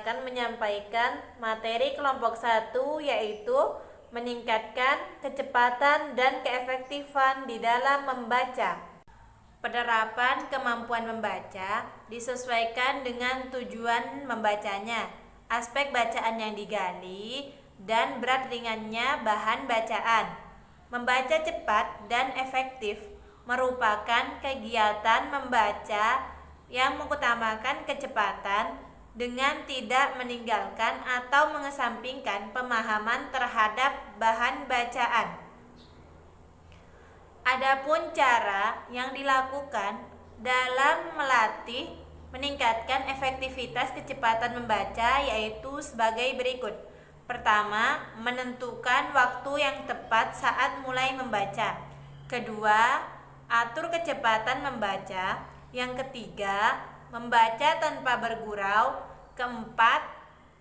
saya akan menyampaikan materi kelompok 1, yaitu meningkatkan kecepatan dan keefektifan di dalam membaca. Penerapan kemampuan membaca disesuaikan dengan tujuan membacanya, aspek bacaan yang digali, dan berat ringannya bahan bacaan. Membaca cepat dan efektif merupakan kegiatan membaca yang mengutamakan kecepatan dengan tidak meninggalkan atau mengesampingkan pemahaman terhadap bahan bacaan. Adapun cara yang dilakukan dalam melatih meningkatkan efektivitas kecepatan membaca yaitu sebagai berikut. Pertama, menentukan waktu yang tepat saat mulai membaca. Kedua, atur kecepatan membaca. Yang ketiga, membaca tanpa bergurau. Keempat,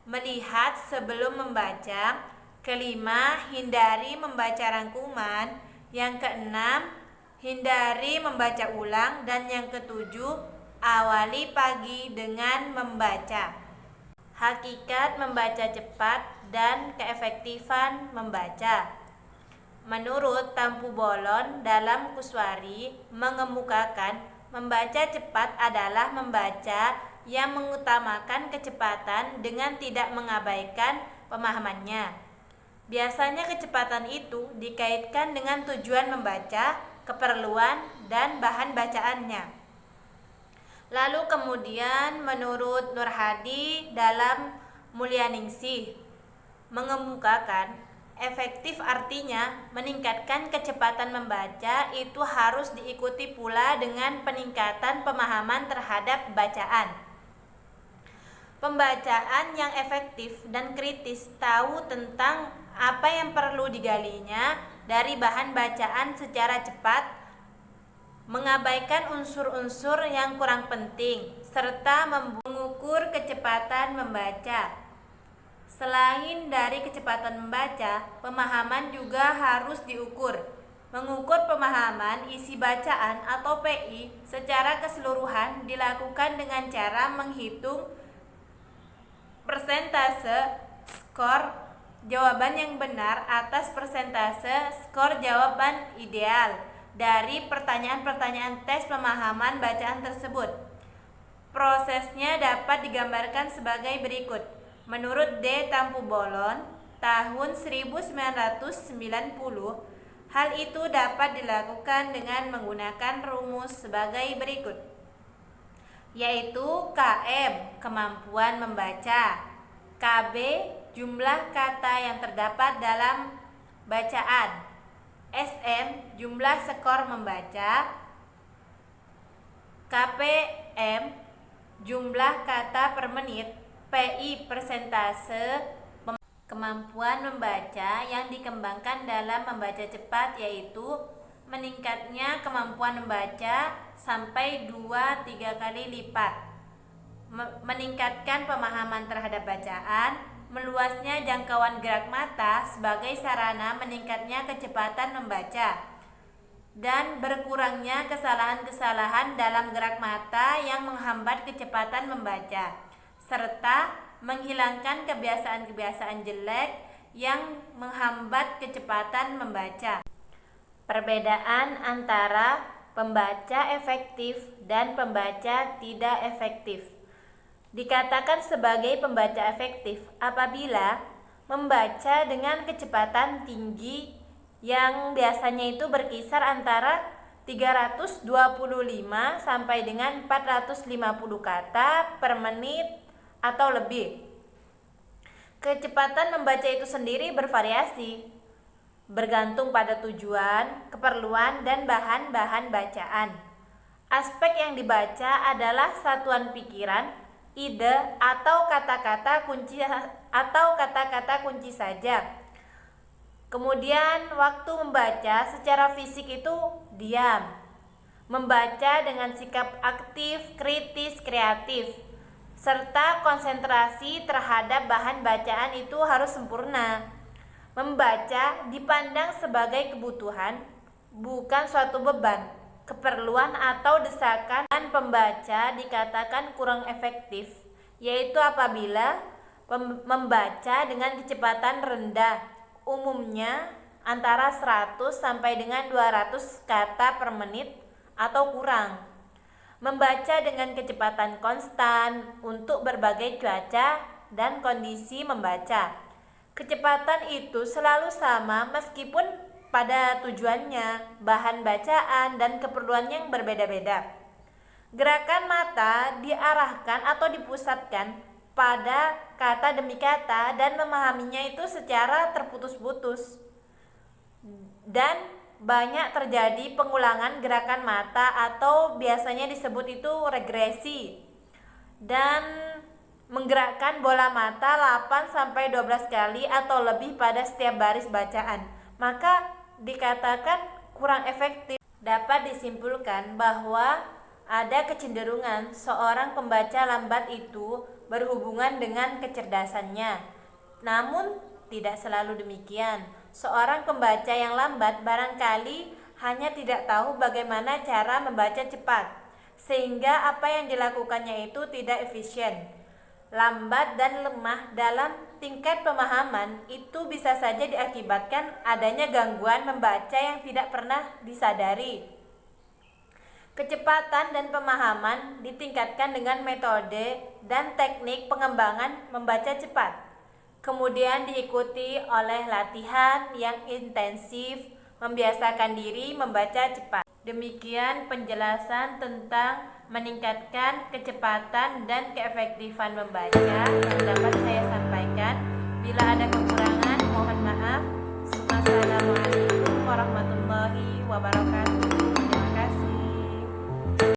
melihat sebelum membaca. Kelima, hindari membaca rangkuman. Yang keenam, hindari membaca ulang. Dan yang ketujuh, awali pagi dengan membaca. Hakikat membaca cepat dan keefektifan membaca. Menurut Tampu Bolon dalam Kuswari mengemukakan membaca cepat adalah membaca yang mengutamakan kecepatan dengan tidak mengabaikan pemahamannya. Biasanya kecepatan itu dikaitkan dengan tujuan membaca, keperluan, dan bahan bacaannya. Lalu kemudian menurut Nur Hadi dalam Mulyaningsih mengemukakan efektif artinya meningkatkan kecepatan membaca itu harus diikuti pula dengan peningkatan pemahaman terhadap bacaan. Pembacaan yang efektif dan kritis tahu tentang apa yang perlu digalinya dari bahan bacaan secara cepat, mengabaikan unsur-unsur yang kurang penting, serta mengukur kecepatan membaca. Selain dari kecepatan membaca, pemahaman juga harus diukur. Mengukur pemahaman isi bacaan atau PI secara keseluruhan dilakukan dengan cara menghitung persentase skor jawaban yang benar atas persentase skor jawaban ideal dari pertanyaan-pertanyaan tes pemahaman bacaan tersebut. Prosesnya dapat digambarkan sebagai berikut. Menurut D. Tampu Bolon tahun 1990, hal itu dapat dilakukan dengan menggunakan rumus sebagai berikut, yaitu KM kemampuan membaca, KB jumlah kata yang terdapat dalam bacaan, SM jumlah skor membaca, KPM jumlah kata per menit, PI persentase kemampuan membaca yang dikembangkan dalam membaca cepat, yaitu meningkatnya kemampuan membaca sampai 2-3 kali lipat, meningkatkan pemahaman terhadap bacaan, meluasnya jangkauan gerak mata sebagai sarana meningkatnya kecepatan membaca, dan berkurangnya kesalahan-kesalahan dalam gerak mata yang menghambat kecepatan membaca, serta menghilangkan kebiasaan-kebiasaan jelek yang menghambat kecepatan membaca. Perbedaan antara pembaca efektif dan pembaca tidak efektif. Dikatakan sebagai pembaca efektif apabila membaca dengan kecepatan tinggi yang biasanya itu berkisar antara 325 sampai dengan 450 kata per menit atau lebih. Kecepatan membaca itu sendiri bervariasi, bergantung pada tujuan, keperluan, dan bahan-bahan bacaan. Aspek yang dibaca adalah satuan pikiran, ide, atau kata-kata kunci saja. Kemudian waktu membaca secara fisik itu diam. Membaca dengan sikap aktif, kritis, kreatif, serta konsentrasi terhadap bahan bacaan itu harus sempurna. Membaca dipandang sebagai kebutuhan, bukan suatu beban, keperluan atau desakan. Dan pembaca dikatakan kurang efektif, yaitu apabila membaca dengan kecepatan rendah, umumnya antara 100 sampai dengan 200 kata per menit atau kurang. Membaca dengan kecepatan konstan untuk berbagai cuaca dan kondisi membaca. Kecepatan itu selalu sama meskipun pada tujuannya, bahan bacaan, dan keperluan yang berbeda-beda. Gerakan mata diarahkan atau dipusatkan pada kata demi kata dan memahaminya itu secara terputus-putus. Dan banyak terjadi pengulangan gerakan mata atau biasanya disebut itu regresi, dan menggerakkan bola mata 8 sampai 12 kali atau lebih pada setiap baris bacaan, maka dikatakan kurang efektif. Dapat disimpulkan bahwa ada kecenderungan seorang pembaca lambat itu berhubungan dengan kecerdasannya. Namun tidak selalu demikian. Seorang pembaca yang lambat barangkali hanya tidak tahu bagaimana cara membaca cepat, sehingga apa yang dilakukannya itu tidak efisien. Lambat dan lemah dalam tingkat pemahaman itu bisa saja diakibatkan adanya gangguan membaca yang tidak pernah disadari. Kecepatan dan pemahaman ditingkatkan dengan metode dan teknik pengembangan membaca cepat. Kemudian diikuti oleh latihan yang intensif, membiasakan diri membaca cepat. Demikian penjelasan tentang meningkatkan kecepatan dan keefektifan membaca yang dapat saya sampaikan. Bila ada kekurangan, mohon maaf. Wassalamualaikum warahmatullahi wabarakatuh.